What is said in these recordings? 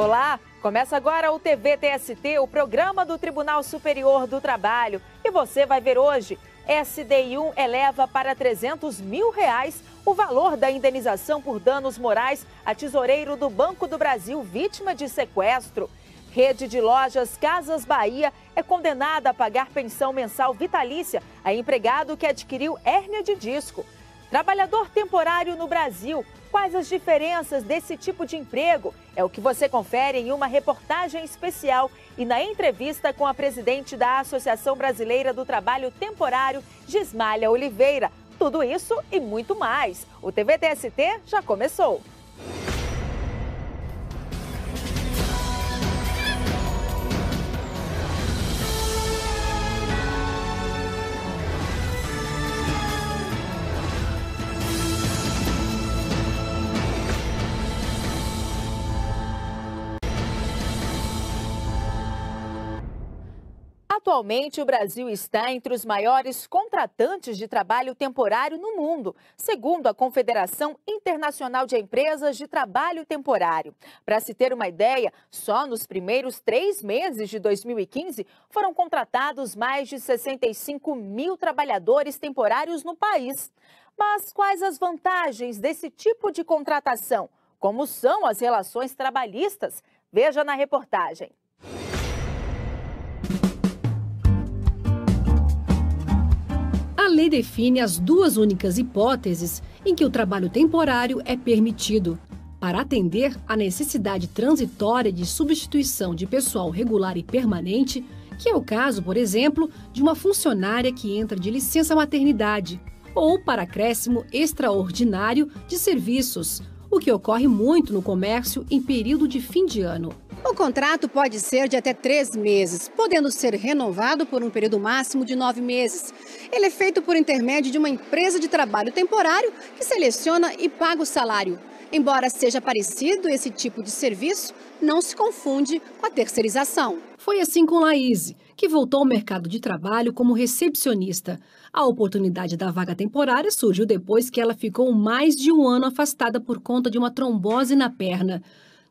Olá, começa agora o TVTST, o programa do Tribunal Superior do Trabalho. E você vai ver hoje, SDI1 eleva para R$300 mil o valor da indenização por danos morais a tesoureiro do Banco do Brasil, vítima de sequestro. Rede de lojas Casas Bahia é condenada a pagar pensão mensal vitalícia a empregado que adquiriu hérnia de disco. Trabalhador temporário no Brasil. Quais as diferenças desse tipo de emprego? É o que você confere em uma reportagem especial e na entrevista com a presidente da Associação Brasileira do Trabalho Temporário, Gismália Oliveira. Tudo isso e muito mais. O TVTST já começou. Atualmente, o Brasil está entre os maiores contratantes de trabalho temporário no mundo, segundo a Confederação Internacional de Empresas de Trabalho Temporário. Para se ter uma ideia, só nos primeiros 3 meses de 2015 foram contratados mais de 65 mil trabalhadores temporários no país. Mas quais as vantagens desse tipo de contratação? Como são as relações trabalhistas? Veja na reportagem. A lei define as 2 únicas hipóteses em que o trabalho temporário é permitido, para atender à necessidade transitória de substituição de pessoal regular e permanente, que é o caso, por exemplo, de uma funcionária que entra de licença maternidade, ou para acréscimo extraordinário de serviços, o que ocorre muito no comércio em período de fim de ano. O contrato pode ser de até 3 meses, podendo ser renovado por um período máximo de 9 meses. Ele é feito por intermédio de uma empresa de trabalho temporário que seleciona e paga o salário. Embora seja parecido esse tipo de serviço, não se confunde com a terceirização. Foi assim com Laís, que voltou ao mercado de trabalho como recepcionista. A oportunidade da vaga temporária surgiu depois que ela ficou mais de 1 ano afastada por conta de uma trombose na perna.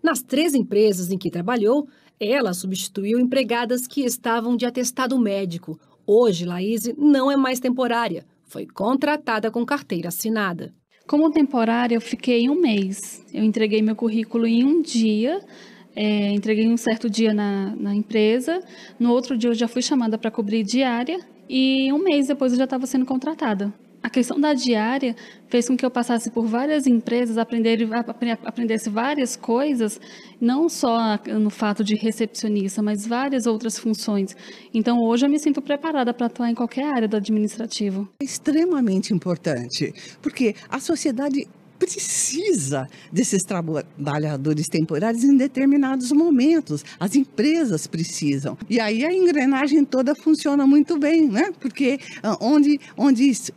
Nas 3 empresas em que trabalhou, ela substituiu empregadas que estavam de atestado médico. Hoje, Laís não é mais temporária, foi contratada com carteira assinada. Como temporária, eu fiquei 1 mês. Eu entreguei meu currículo em 1 dia, entreguei um certo dia na empresa. No outro dia, eu já fui chamada para cobrir diária e 1 mês depois eu já estava sendo contratada. A questão da diária fez com que eu passasse por várias empresas, aprendesse várias coisas, não só no fato de recepcionista, mas várias outras funções. Então, hoje eu me sinto preparada para atuar em qualquer área do administrativo. É extremamente importante, porque a sociedade precisa desses trabalhadores temporários em determinados momentos. As empresas precisam. E aí a engrenagem toda funciona muito bem, né? Porque onde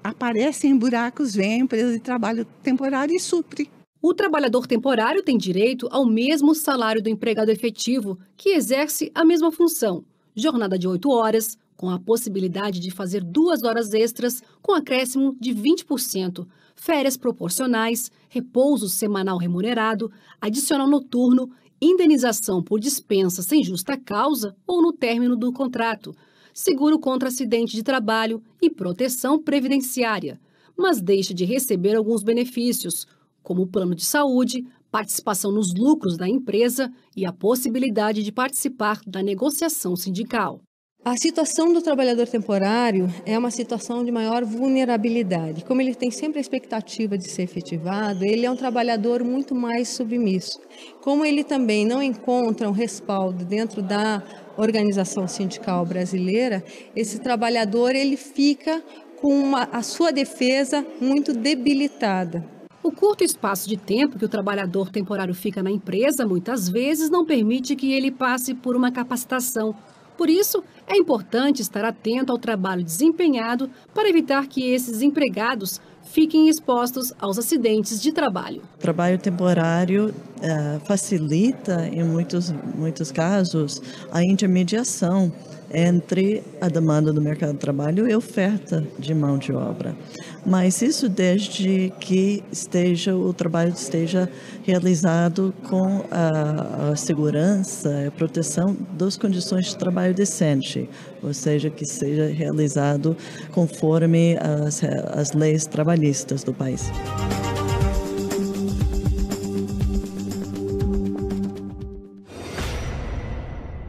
aparecem buracos, vem a empresa de trabalho temporário e supre. O trabalhador temporário tem direito ao mesmo salário do empregado efetivo, que exerce a mesma função. Jornada de 8 horas, com a possibilidade de fazer 2 horas extras, com acréscimo de 20%. Férias proporcionais, repouso semanal remunerado, adicional noturno, indenização por dispensa sem justa causa ou no término do contrato, seguro contra acidente de trabalho e proteção previdenciária, mas deixa de receber alguns benefícios, como o plano de saúde, participação nos lucros da empresa e a possibilidade de participar da negociação sindical. A situação do trabalhador temporário é uma situação de maior vulnerabilidade. Como ele tem sempre a expectativa de ser efetivado, ele é um trabalhador muito mais submisso. Como ele também não encontra um respaldo dentro da organização sindical brasileira, esse trabalhador ele fica com a sua defesa muito debilitada. O curto espaço de tempo que o trabalhador temporário fica na empresa, muitas vezes, não permite que ele passe por uma capacitação. Por isso, é importante estar atento ao trabalho desempenhado para evitar que esses empregados fiquem expostos aos acidentes de trabalho. O trabalho temporário facilita, em muitos casos, a intermediação entre a demanda do mercado de trabalho e a oferta de mão de obra. Mas isso desde que o trabalho esteja realizado com a segurança e a proteção das condições de trabalho decente, ou seja, que seja realizado conforme as leis trabalhistas do país.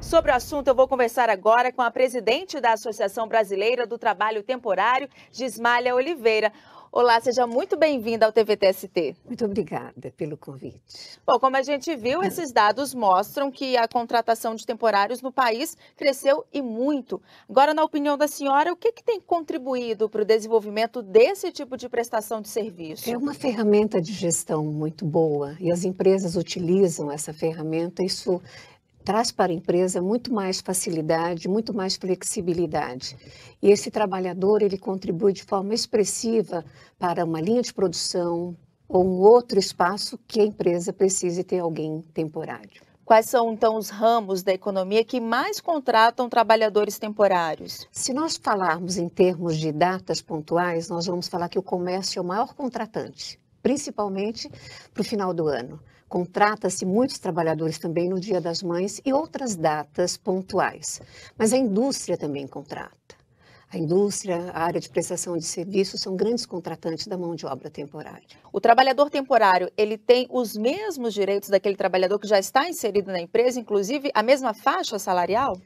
Sobre o assunto, eu vou conversar agora com a presidente da Associação Brasileira do Trabalho Temporário, Gismália Oliveira. Olá, seja muito bem-vinda ao TVT-ST. Muito obrigada pelo convite. Bom, como a gente viu, esses dados mostram que a contratação de temporários no país cresceu e muito. Agora, na opinião da senhora, o que tem contribuído para o desenvolvimento desse tipo de prestação de serviço? É uma ferramenta de gestão muito boa e as empresas utilizam essa ferramenta. Isso traz para a empresa muito mais facilidade, muito mais flexibilidade. E esse trabalhador, ele contribui de forma expressiva para uma linha de produção ou um outro espaço que a empresa precise ter alguém temporário. Quais são, então, os ramos da economia que mais contratam trabalhadores temporários? Se nós falarmos em termos de datas pontuais, nós vamos falar que o comércio é o maior contratante, principalmente para o final do ano. Contrata-se muitos trabalhadores também no Dia das Mães e outras datas pontuais. Mas a indústria também contrata. A indústria, a área de prestação de serviços são grandes contratantes da mão de obra temporária. O trabalhador temporário, ele tem os mesmos direitos daquele trabalhador que já está inserido na empresa, inclusive a mesma faixa salarial?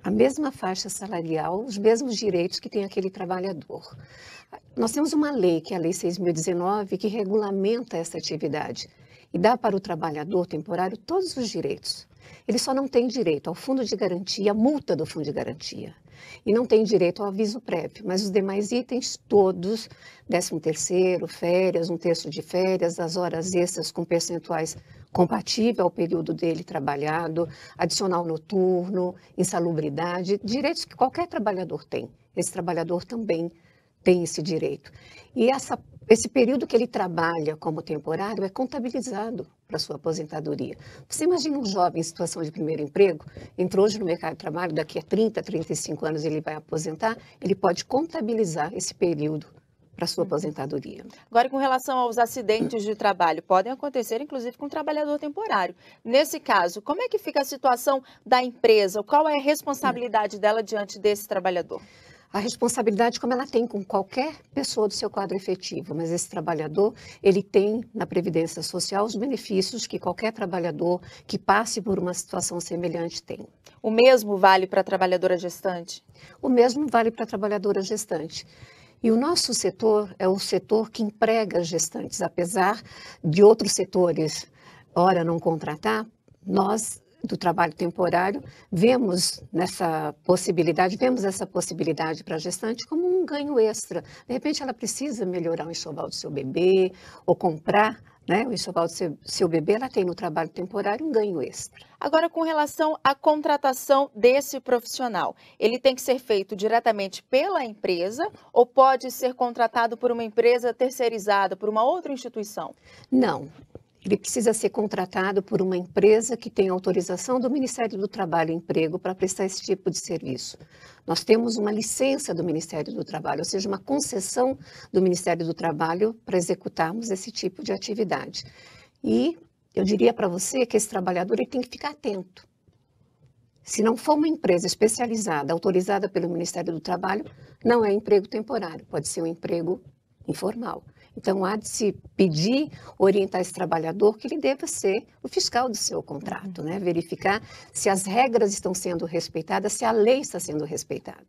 A mesma faixa salarial, os mesmos direitos que tem aquele trabalhador. Nós temos uma lei, que é a Lei 6.019, que regulamenta essa atividade e dá para o trabalhador temporário todos os direitos. Ele só não tem direito ao fundo de garantia, à multa do fundo de garantia. E não tem direito ao aviso prévio, mas os demais itens todos, 13º, férias, 1/3 de férias, as horas extras com percentuais compatível ao período dele trabalhado, adicional noturno, insalubridade, direitos que qualquer trabalhador tem. Esse trabalhador também tem esse direito. E esse período que ele trabalha como temporário é contabilizado para sua aposentadoria. Você imagina um jovem em situação de primeiro emprego, entrou hoje no mercado de trabalho, daqui a 30, 35 anos ele vai aposentar, ele pode contabilizar esse período para sua aposentadoria. Agora, com relação aos acidentes de trabalho, podem acontecer inclusive com um trabalhador temporário. Nesse caso, como é que fica a situação da empresa? Qual é a responsabilidade dela diante desse trabalhador? A responsabilidade como ela tem com qualquer pessoa do seu quadro efetivo, mas esse trabalhador, ele tem na Previdência Social os benefícios que qualquer trabalhador que passe por uma situação semelhante tem. O mesmo vale para a trabalhadora gestante? O mesmo vale para a trabalhadora gestante. E o nosso setor é o setor que emprega gestantes, apesar de outros setores, ora não contratar, nós do trabalho temporário, vemos essa possibilidade para a gestante como um ganho extra. De repente, ela precisa melhorar o enxoval do seu bebê ou comprar o enxoval do seu bebê, ela tem no trabalho temporário um ganho extra. Agora, com relação à contratação desse profissional, ele tem que ser feito diretamente pela empresa ou pode ser contratado por uma empresa terceirizada, por uma outra instituição? Não. Ele precisa ser contratado por uma empresa que tem autorização do Ministério do Trabalho e Emprego para prestar esse tipo de serviço. Nós temos uma licença do Ministério do Trabalho, ou seja, uma concessão do Ministério do Trabalho para executarmos esse tipo de atividade. E eu diria para você que esse trabalhador ele tem que ficar atento. Se não for uma empresa especializada, autorizada pelo Ministério do Trabalho, não é emprego temporário, pode ser um emprego informal. Então, há de se pedir, orientar esse trabalhador que ele deva ser o fiscal do seu contrato, verificar se as regras estão sendo respeitadas, se a lei está sendo respeitada.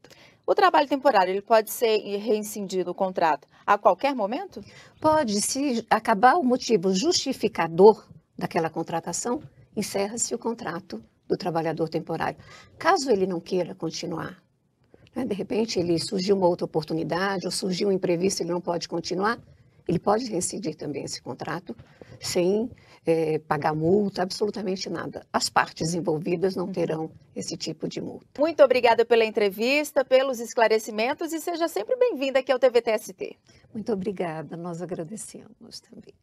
O trabalho temporário, ele pode ser rescindido o contrato a qualquer momento? Pode, se acabar o motivo justificador daquela contratação, encerra-se o contrato do trabalhador temporário. Caso ele não queira continuar, de repente ele surgiu uma outra oportunidade ou surgiu um imprevisto e ele não pode continuar, ele pode rescindir também esse contrato sem pagar multa, absolutamente nada. As partes envolvidas não terão esse tipo de multa. Muito obrigada pela entrevista, pelos esclarecimentos e seja sempre bem-vinda aqui ao TVTST. Muito obrigada, nós agradecemos também.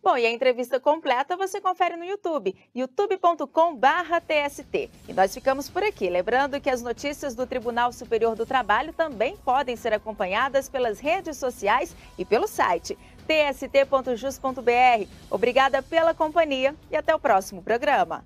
Bom, e a entrevista completa você confere no YouTube, youtube.com/TST. E nós ficamos por aqui, lembrando que as notícias do Tribunal Superior do Trabalho também podem ser acompanhadas pelas redes sociais e pelo site tst.jus.br. Obrigada pela companhia e até o próximo programa.